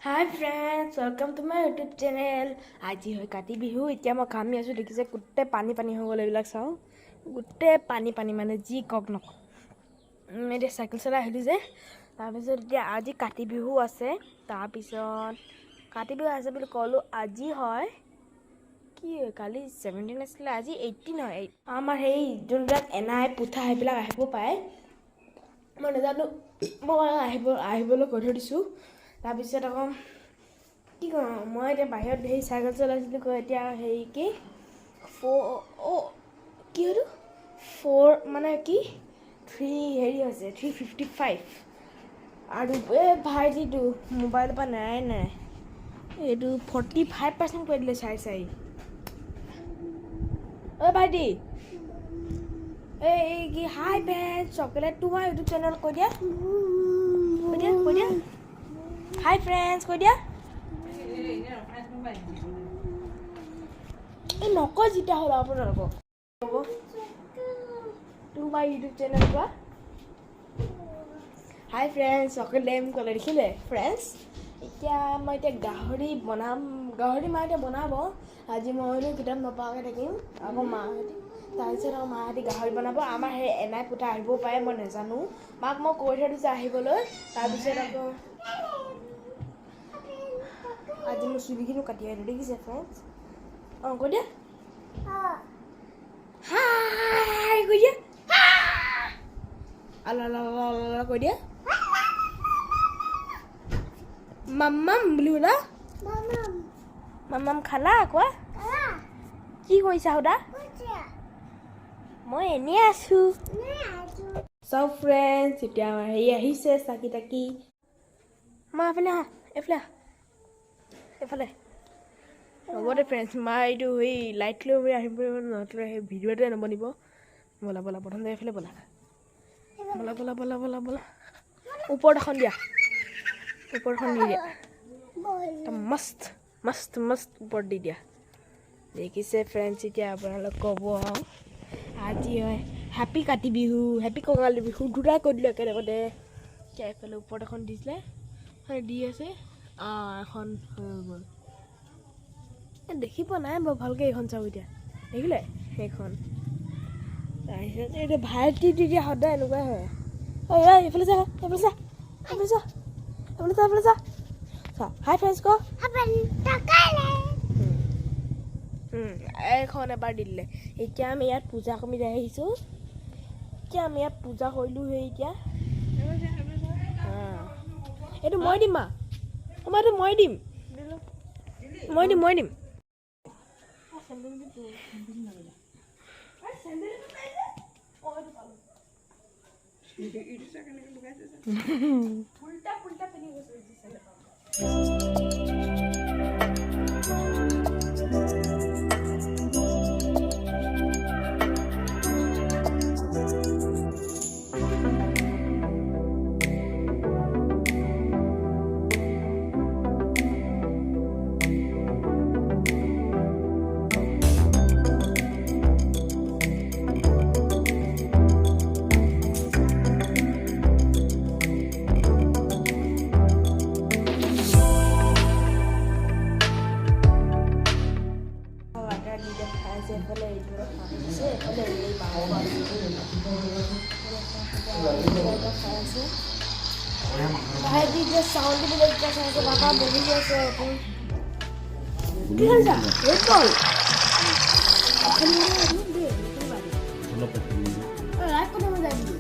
Hi friends, welcome to my YouTube channel. আজি হয় কাতি বিহু এতিয়া মই ঘামি আছো দেখিছে গুটে পানী পানী হৈ গ'ল এইবিলাক চাও গুটে পানী পানী মানে জি কক নক মেৰে সাইকেল চলাই আহিলো যে তাৰ পিছত এতিয়া আজি কাতি বিহু আছে তাৰ পিছত কাতি বিহু আছে বুলি কলো আজি হয় কি কালি 17 আছিল আজি 18 হয় আমাৰ হেই যোনবিলাক এনাই পুঠা হেবিলাক আহিব পায় মই নাজানো মই আহিবলৈ কৈ দিছো তাৰ পিছত আকৌ কি কওঁ মই এতিয়া বাহিৰত হেই সাইকেল চলাইছিলো কৈ এতিয়া হেই কি 4 মানে কি 3 হেৰি আছে 355 আৰু ভাইটিটো মোবাইল পৰা নাই এইটো 45% কৰি দিলে চাই ঐ ভাইটি এই কি হাই ফ্ৰেন্ডছ চকলেট তোমাৰ ইউটিউব চেনেল কৈ দিয়া হাই ফ্ৰেন্ডছ কৈ দিয়া এই নকয় যেতিয়া হ'ল আপোনালোকক তোমাৰ ইউটিউব চেনেল কোৱা হাই ফ্ৰেন্ডছ চকলেট নেম ক'লে দেখিলে ফ্ৰেন্ডছ এতিয়া মই এতিয়া গাহৰি বনাম গাহৰি মা এতিয়া বনাব আজি মইনো কিতাপ নপাওঁকৈ থাকিম আকৌ মাহঁতে তাৰপিছত আকৌ মাহঁতে গাহৰি বনাব আমাৰ সেই এনাই পুতা আহিবও পাৰে মই নাজানো মাক মই কৈ থৈ দিছোঁ আহিবলৈ তাৰপিছত আকৌ আজি মই চুলিখিনিও কাটি আহিলোঁ দেখিছে ফ্ৰেন্ডছ অঁ কৈ দিয়া হাই কৈ দিয়া আল্লাহ কৈ দিয়া মাম্মাম বুলি শুনা মাম্মাম খালা কোৱা কি কৰিছা সুদা মই এনেই আছো চব ফ্ৰেন্ডছ এতিয়া হেৰি আহিছে চাকি তাকি মা এইফালে হ'ব দে ফ্ৰেন্ডছ মা এইটো সেই লাইট লৈ আহিব নহ'লে সেই ভিডিঅ'টোৱে নবনিব বলা প্ৰথম এইফালে বলা ওপৰত এখন দিয়া ওপৰখন দি দিয়া মস্ত ওপৰত দি দিয়া দেখিছে ফ্ৰেন্ডছ এতিয়া আপোনালোক ক'ব আজি হয় হেপী কাতি বিহু হেপী কঙালী বিহু দুটা কৈ দিলোঁ একেলগতে এতিয়া এইফালে ওপৰত এখন দিছিলে দি আছে এখন হৈ গ'ল দেখি পোৱা নাই বাৰু ভালকৈ এইখন চাওঁ এতিয়া দেখিলে সেইখন তাৰপিছত এইটো ভাইটি তেতিয়া সদায় এনেকুৱাই হয় এইফালে যা হাই ফ্ৰেন্ডছ ক এখন এবাৰ দি দিলে এতিয়া আমি ইয়াত পূজা কমিত আহিছোঁ এতিয়া আমি ইয়াত পূজা কৰিলোঁ সেই এতিয়া এইটো মই দিম মা এইটো মই দিম উল্টা পিন্ধি গৈছে ভাইটি যে সাউন্ড দিবলৈ চাইছে বাবা বহি আছে কি হ'ল যা ৰেড বল লাইক কোনে মজা দিবি